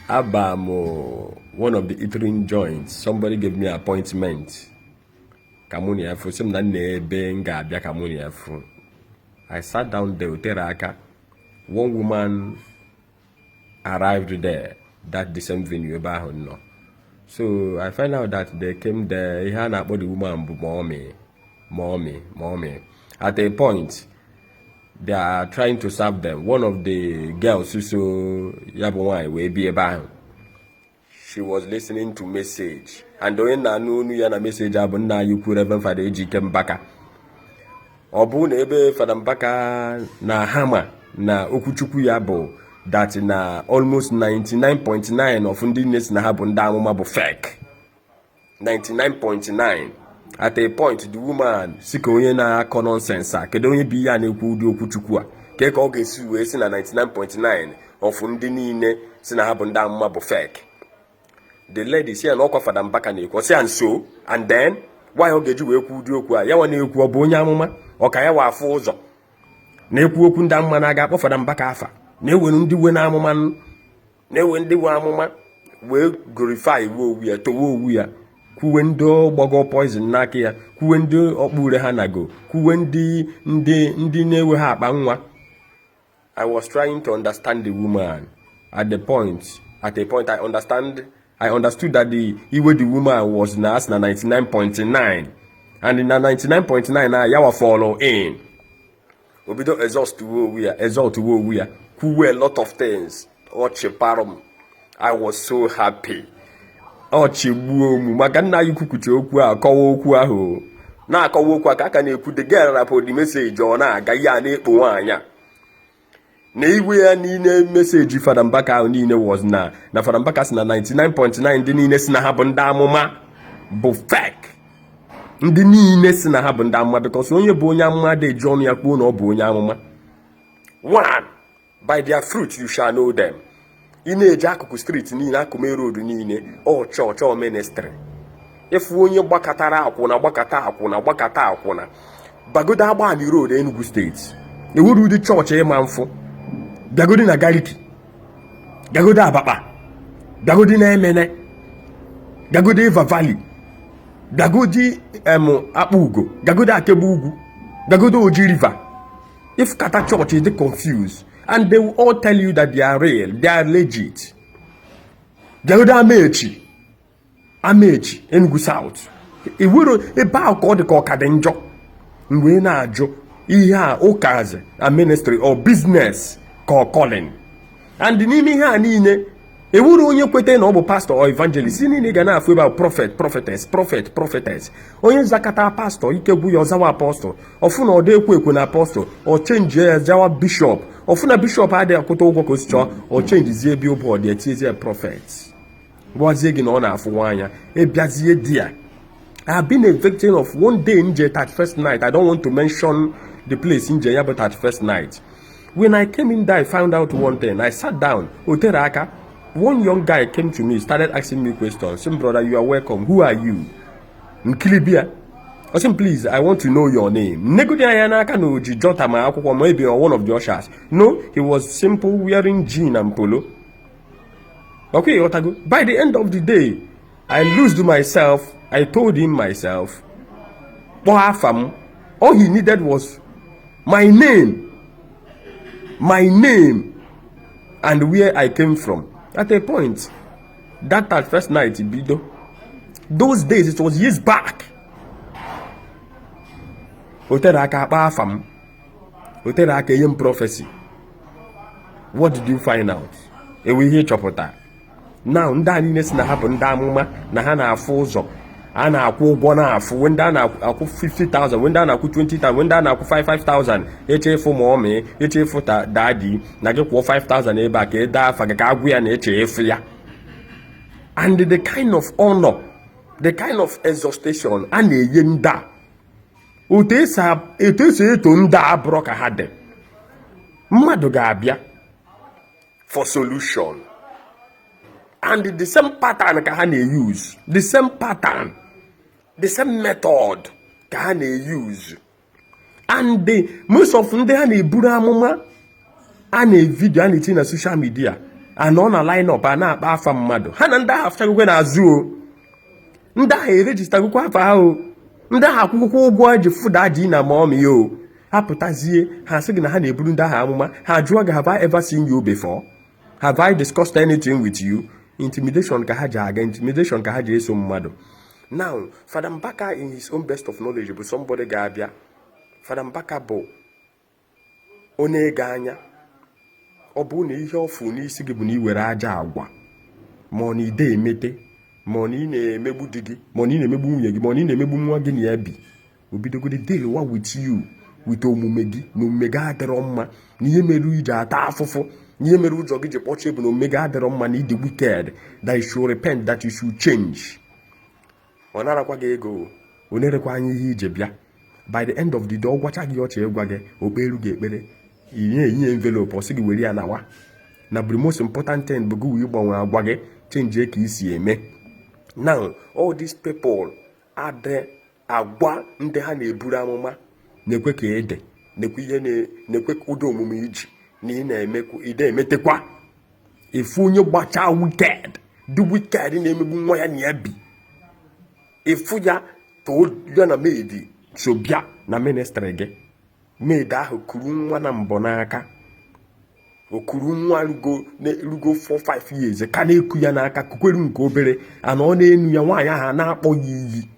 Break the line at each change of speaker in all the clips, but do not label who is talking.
Abamo, one of the eating joints. Somebody gave me an appointment. Kamunia for some benga bia kamunia for. I sat down there with Teraka. One woman arrived there that the same venue about no. So I find out that they came there. He had about the woman mommy. At a point, they are trying to serve them. One of the girls who will be about. She was listening to message, and when I knew a message about now you could Rev Fr Ejike Mbaka. Obu nebe Fr Mbaka na hammer na okuchukwu yabo that na almost 99.9 of ndines na happen down fake. 99.9. At a point, the woman sikoye na nonsense. Kedonye biya ne kudu okuchukwu. Keke oge suwe na 99.9 of ndinine sina happen down fake. The lady say no kwa Fr Mbaka na ekwo say and so and then why ogeji we kudu okwu a ya wana ekwu obo onye amụma ọka ya wa afọ ụzọ na ekwu okwu ndị amụma na aga akpọ Fr Mbaka afa na ewe ndị we na amụma na ewe ndị we amụma we glorify we owu ya towe owu ya kuwe ndị gbogo poison n'aka ya kuwe ndị okpure ha nago kuwe ndị na-ewe ha akpa nwa. I was trying to understand the woman. At a point I understood that the woman was na 99.9 and in 99.9 na yawa follow in obido exhaust wo we are kuwe a lot of things ochiparum. I was so happy ochigbuo mu maka nna yukukuche okwu a akọwa okwu ahụ na akọwa okwu aka aka na-ekwu the girl rapport the message ọ na-aga ya na-ekpo nwanya na iwe ya niile message Fr Mbaka ahụ niile was na Fr Mbaka si na 99.9 ndị niile si na ha bụ ndị amụma bụ fake. Ndị niile si na ha bụ ndị amụma because onye bụ onye amụma dị John ya kwuo na ọ bụ onye amụma. One, by their fruit you shall know them. Ị na-eje akụkụ street niile akụme road niile ọ chọọ ministry. Efu onye gbakọtara akwụna bagodo Agbani road Enugu state. Ewuru ụdị chọọchị ịma mfụ. Bịagodi na Gariki, bịagodi Abakpa, bịagodi na Emene, bịagodi Eva Valley, bịagodi Akpa Ugo, bịagodi Akebu Ugwu, bịagodi Oji River. If Kata Church is confused, and they will all tell you that they are real, they are legit. Bịagodi Amechi, Enugu South. Iwero ebe a ka ọ dị ka ọka dị njọ. Mgbe na-ajụ ihe a ụkazi a ministry or business calling. And n'ime ihe a niile ewuru onye kwete na ọ bụ pastor or evangelist niile ga na-afụ ebe prophetess onye zakata pastor ikegbu ya ọzawa apostle ọfụ na ọ dị ekwe na apostle ọ change ya zawa bishop ọfụ na bishop adịghị akwụta ụgwọ ka o si chọọ ọ change zie ebe ụbọ ọ dị etiezie prophet gwazie gị na ọ na-afụ nwanya ebiazie di ya. I have been a victim of one day in J 31st night. I don't want to mention the place in J, but 31st night. When I came in there, I found out one thing. I sat down. Oteraka, one young guy came to me, started asking me questions. Some brother, you are welcome. Who are you? Nkilibia. I said, please, I want to know your name. Maybe or one of the ushers. No, he was simple, wearing jean and polo. Okay, Otago. By the end of the day, I loosed myself. I told him myself, all he needed was my name, and where I came from. At a point, that first night, those days, it was years back. Prophecy. What did you find out? We hear chopota. Now, ndani na happen damuma na hana afuzo. Ana akwu ụgwọ na-afụ wenda na-akwụ 50,000 wenda na-akwụ 20,000 wenda na-akwụ 5,000 echefu mommy echefu daddy na gị kwụọ 5,000 ebe a ka ede afa gị ka agwụ ya na echefu ya. And the kind of honor, the kind of exhaustion a na-enye nda otu esi eto nda abụrụ ka ha dị. Mmadụ ga-abịa for solution and the same pattern ka ha na-use, the same pattern, the same method ka ha na-use, and most of ndị ha na-eburu amụma a na-evidio a na-etinye na social media anọ na line up a na-akpa afa mmadụ ha na ndị ahụ afụchagokwe n'azụ o ndị ahụ erejistagokwa afa ha o ndị ahụ akwụkwọ ụgwọ eji fụda dị na maọmị ya o ha pụtazie ha sị gị na ha na-eburu ndị ahụ amụma ha jụọ gị have I ever seen you before? Have I discussed anything with you? Intimidation ka ha ji aga, intimidation ka ha ji eso mmadụ. Now Fr Mbaka in his own best of knowledge bụ somebody ga-abịa. Fr Mbaka bụ onye ga anya ọ bụ na ihe ọfụ n'isi gị bụ na iwere aja agwa ma ọ na ide emete ma ọ na ị na-emegbu di gị ma ọ na ị na-emegbu nwunye gị ma ọ na ị na-emegbu nwa gị na ya bi obidogodi deal wa with you with omume gị na omume gị adịrọ mma na ihe mere iji ata afụfụ na ihe mere ụjọ gị ji kpọchie bụ na omume gị adịrọ mma na ịdị wicked that you should repent, that you should change. Ọ narakwa gị ego o nerekwa anya ihe ije bịa by the end of the day ọ gwacha gị ọcha ịgwa gị okperu gị ekpere inye envelope ọ sị gị were ya nawa na the most important thing bụ gị wee gbanwe agwa gị change ka isi eme. Now all these people adị agwa ndị ha na-eburu amụma na-ekwe ka ede na-ekwe ihe na-ekwe ụdị omume iji na ị na-emetekwa ifu onye gbacha wicked the wicked na-emegbu nwa ya na ya bi ifu ya to ya na maid so bịa na ministry gị maid ahụ kuru nwa na mbọ n'aka okuru nwa rugo 4-5 years ka na-eku ya n'aka kukweru nke obere ana ọ na-enu ya nwaanyị ahụ na-akpọ ya iyi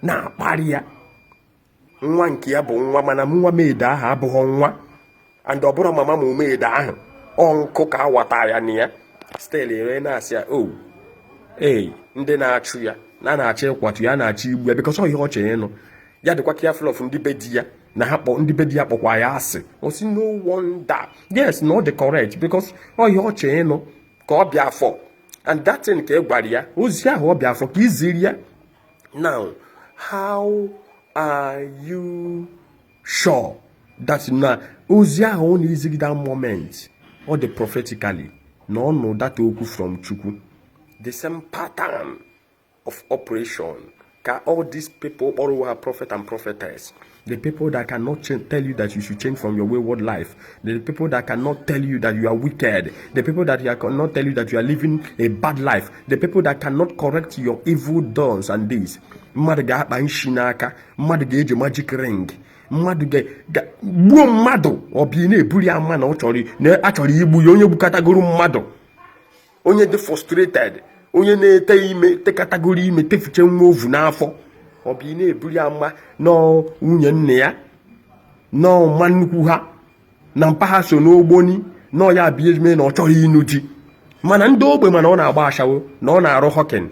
na-akparị ya nwa nke ya bụ nwa mana nwa maid ahụ abụghị nwa and ọ bụrụ mama ma maid ahụ ọnkụ ka awata ya na ya still ere na-asị ya o ndị na-achụ ya na-achọ ịkwatu ya na-achọ igbu ya because ọ ihe ọ chere ịnụ ya dịkwa careful of ndị be di ya na ha kpọ ndị be di ya kpọkwa ya asị o si no wonder yes no the correct because ọ ihe ọ chere ịnụ ka ọ bịa afọ and that thing ka ị gwara ya ozi ahụ ọ bịa afọ ka iziri ya. Now how are you sure that na ozi ahụ ọ na-ezigide that moment ọ dị prophetically na ọ nụ data okwu from Chukwu the same pattern of operation ka all these people all are prophet and prophetess, the people that cannot tell you that you should change from your wayward life, the people that cannot tell you that you are wicked, the people that cannot tell you that you are living a bad life, the people that cannot correct your evil dons and deeds. Mmadụ ga-akpa nshi n'aka, mmadụ ga-eji magic ring, mmadụ gbuo mmadụ ọ bụ na-ebuli ama na achọrọ igbu ya onye gbukatagoro mmadụ, onye dị frustrated, onye na-ete ime tekatagoro ime tefiche nwa ovu n'afọ ọ bụ na-ebuli ama na nwunye nne ya na ọma nnukwu ha na mpa ha so n'ogboni na ọ ya bịa eme na ọ chọrọ ịnụ di mana ndị ogbe mana ọ na-agba ashawo na ọ na-arụ hokin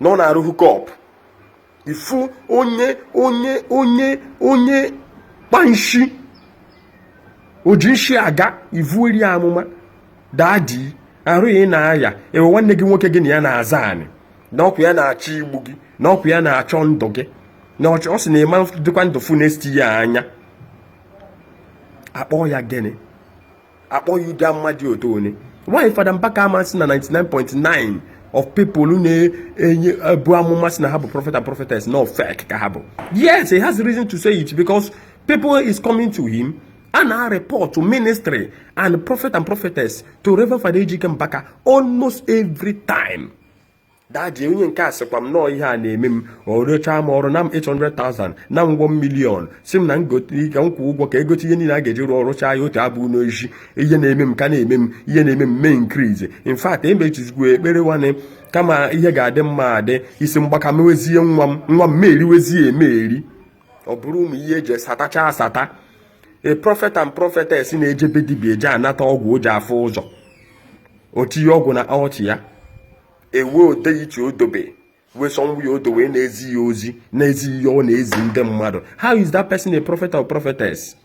na ọ na-arụ hukop ifu onye kpanshi oji nshi aga ivu eri amụma dadi arụghị na-aya ewe nwanne gị nwoke gị na ya na-aza anị na ọkụ ya na-achọ igbu gị na ọkụ ya na-achọ ndụ gị na ọ sị na ịma dịkwa ndụ fụ na-esti ya anya akpọ ya gịnị akpọ ya ụdị mmadụ otu onye. Why Fr Mbaka amasị na 99.9 of people na-enye ebu amụma sị na ha bụ prophet and prophetess no fake ka ha bụ. Yes, he has reason to say it because people is coming to him and I report to ministry and prophet and prophetess to Rev Fr Ejike Mbaka almost every time. Daddy onye nke asịkwa m nọọ ihe a na-eme m o rechaa m ọrụ na m 800,000 na m 1 million si m na ngote ka m kwụ ụgwọ ka egote ihe niile a ga-eji rụọ ọrụcha ya otu abụ n'oji ihe na-eme m ka na-eme m ihe na-eme m mee increase. In fact emechizigwo ekpere nwanne kama ihe ga-adị mma adị isi mgbaka mewezie nwa m meriwezie emeri ọ bụrụ m ihe eji satacha asata. A prophet and prophetess na-ejebe dibia eje anata ọgwụ o ji afụ ụzọ o tinye ọgwụ na ọchị ya ewe ode iche odobe wee sọnwụ ya odowe na-ezi ya ozi na-ezi ihe ọ na-ezi ndị mmadụ. How is that person a prophet or prophetess?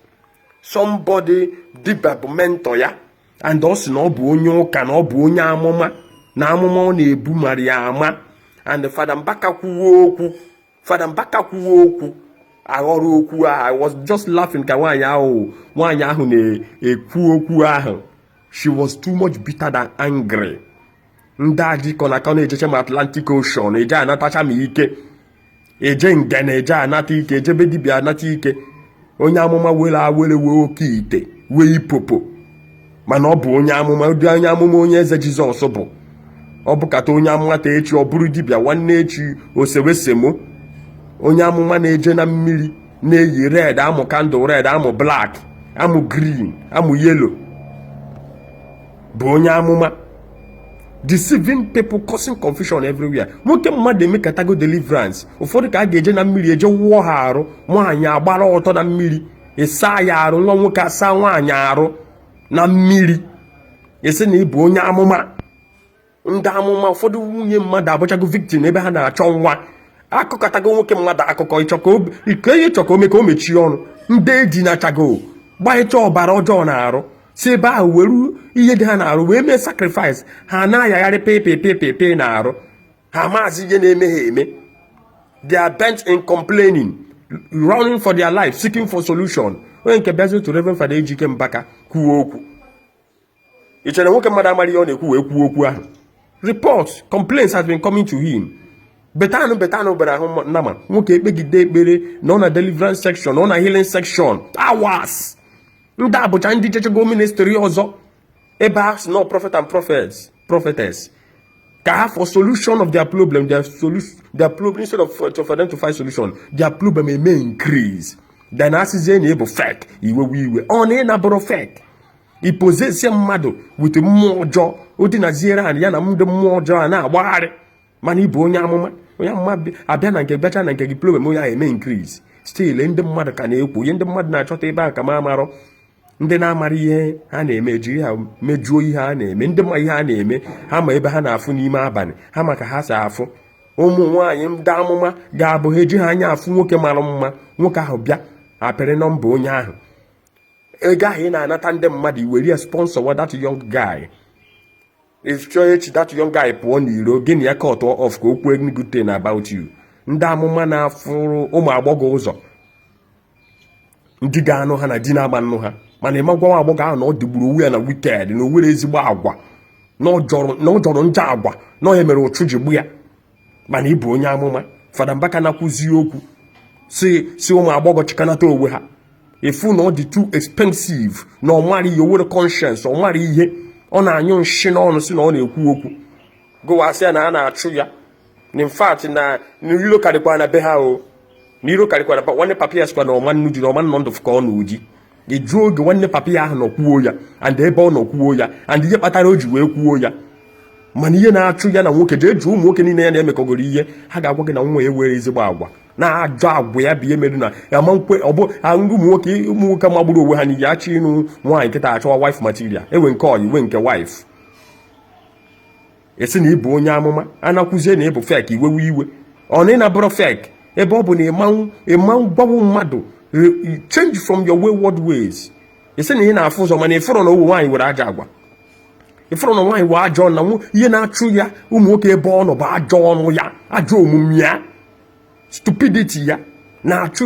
Somebody dibia bụ mentor ya and ọ sị na ọ bụ onye ụka na ọ bụ onye amụma na amụma ọ na-ebu mara ya ama and Fr Mbaka kwuo okwu aghọrọ okwu ahụ. I was just laughing ka nwaanyị ahụ na-ekwu okwu ahụ. She was too much bitter than angry. Ndị ajikọ na ka na-ejeche m Atlantic Ocean eje anatacha m ike eje ngene eje anata ike ejebe dibia anata ike onye amụma were wee oke ite wee ipopo mana ọ bụ onye amụma, ụdị onye amụma onye eze Jizọs bụ. Ọ bụkata onye amụma ta echi ọ bụrụ dibịa nwanne echi osewesemo. Onye amụma na-eje na mmiri na-eyi red, amụ candle red, amụ black, amụ green, amụ yellow, bụ onye amụma. Deceiving people, causing confusion everywhere. Nwoke mmadụ emekatago deliverance. Ụfọdụ ka a ga-eje na mmiri eje wụọ ha arụ, nwaanyị agbara ọtọ na mmiri, ịsa ya arụ, nwa nwoke asa nwaanyị arụ na mmiri. Esi na ịbụ onye amụma. Ndị amụma ụfọdụ nwunye mmadụ abụchago victim ebe ha na-achọ nwa. Akụkọtago nwoke mmadụ akụkọ ịchọ ka o mee ka o mechie ọnụ. Ndị edinachago gbanyechaa ọbara ọjọọ na-arụ, si ebe ahụ were ihe dị ha na-arụ wee mee sacrifice. Ha na-ayagharị pepe na-arụ, ha maazị ihe na-eme ha eme. They are bent in complaining, running for their life, seeking for solution. Onye nke bịazi otu Rev Fr Ejike Mbaka kwuo okwu. Ị chere nwoke mmadụ amara ihe ọ na-ekwu wee kwuo okwu ahụ? Reports, complaints has been coming to him. Betanụ bere ahụ nama nwoke ekpegide ekpere nọ na deliverance section, nọ na healing section hours. Ndị abụcha ndị chechego ministry ọzọ ebe ha si no prophet and prophetess ka ha for solution of their problem, their problem instead of for them to find solution, their problem may increase. Then asịzie na ebo fake iwe ọ na-abụrụ fake. I possess mmadụ with mmụọ ọjọọ, o dị na ziere ha ya na ndị mmụọ ọjọọ a na-agbagharị. Mana ịbụ onye amụma abịa na nke bịacha na nke gị problem onye ahụ eme increase. Still ndị mmadụ ka na-ekwu, ihe ndị mmadụ na-achọta ebe a ka ma amarọ. Ndị na-amara ihe ha na-eme jiri ha mejuo ihe ha na-eme. Ndị ma ihe ha na-eme ha ma ebe ha na-afụ n'ime abalị, ha maka ha si afụ. Ụmụ nwaanyị ndị amụma ga-abụ ha eji ha anya afụ nwoke mara mma, nwoke ahụ bịa apịrị nọmba onye ahụ. Ego ahụ ị na-anata ndị mmadụ iwere sponsor wa that young guy. If chọọ echi that young guy pụọ n'iro gịnị ya cut off ka o kwuo good thing about you. Ndị amụma na-afụrụ ụmụ agbọghọ ụzọ, ndị ga-anụ ha na di na-agba nnụ ha, mana ịma gwa agbọghọ ahụ na ọ dịgburu onwe ya na wicked na o nwere ezigbo agwa, na ọ jọrọ njọ agwa, na onye mere ụchụ ji gbu ya. Mana ịbụ onye amụma. Fada Mbaka na-akwụzi okwu si ụmụ agbọghọ chikanata onwe ha. Ifu na ọ dị too expensive, na ọ mara ihe, o nwere conscience, ọ mara ihe, ọ na-anyụ nshi n'ọnụ si na ọ na-ekwu okwu. Gụwasị ya na a na-achụ ya. In fact na iro karịkwara na be ha o. N'iro karịkwara nwanne papa ya sikwa na ọma nnu ji na ọma nọ ndụ ka ọ na oji. Ịjụ oge nwanne papa ya ahụ nọ kwuo ya, and ebe ọ nọ kwuo ya, and ihe kpatara o ji wee kwuo ya. Mana ihe na-achụ ya na nwoke jee jụọ ụmụ nwoke niile ya na-emekọgoro ihe, ha ga-agwa gị na nwa ya were ezigbo agwa, na-ajọ agwa ya bụ ihe mere na ya ma nkwe ọ bụ ụmụ nwoke magburu onwe ha n'iyi achọ ịnụ nwaanyị nkịta achọwa wife material, ewe nke ọyị we nke wife. Esi na ịbụ onye amụma anakwuzie na ịbụ fake iwe ọ na ịnabụrụ fake ebe ọ bụ na ịmanwụ gbawo mmadụ change from your wayward ways. Esi na ị na-afụ ụzọ mana ịfụrụ na owu nwaanyị were aja agwa, ịfụrụ na nwaanyị wee ajọ na ihe na-achụ ya ụmụ nwoke ebe ọ nọ bụ ajọ ọnụ ya, ajọ omume ya, stupidity ya na-achụ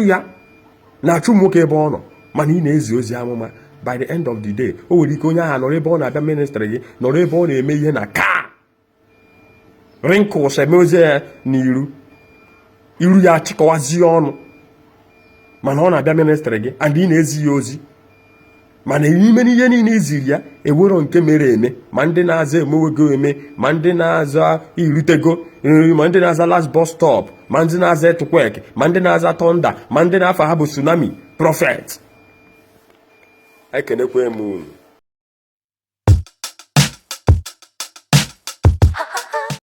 ụmụ nwoke ebe ọ nọ. Mana ị na-ezi ozi amụma, by the end of the day o nwere ike onye ahụ nọrọ ebe ọ na-abịa ministry gị, nọrọ ebe ọ na-eme ihe na ka wrinkles emeozie ya n'iru, iru ya achịkọwazie ọnụ, mana ọ na-abịa ministry gị and ị na-ezi ya ozi. Mana n'ime ihe niile iziri ya ewero nke mere eme, ma ndị na-aza emewego eme, ma ndị na-aza irutego, ma ndị na-aza last bus stop, ma ndị na-aza earthquake, ma ndị na-aza thunder, ma ndị na-afa ha bụ tsunami prophet. Ekenekwe m unu.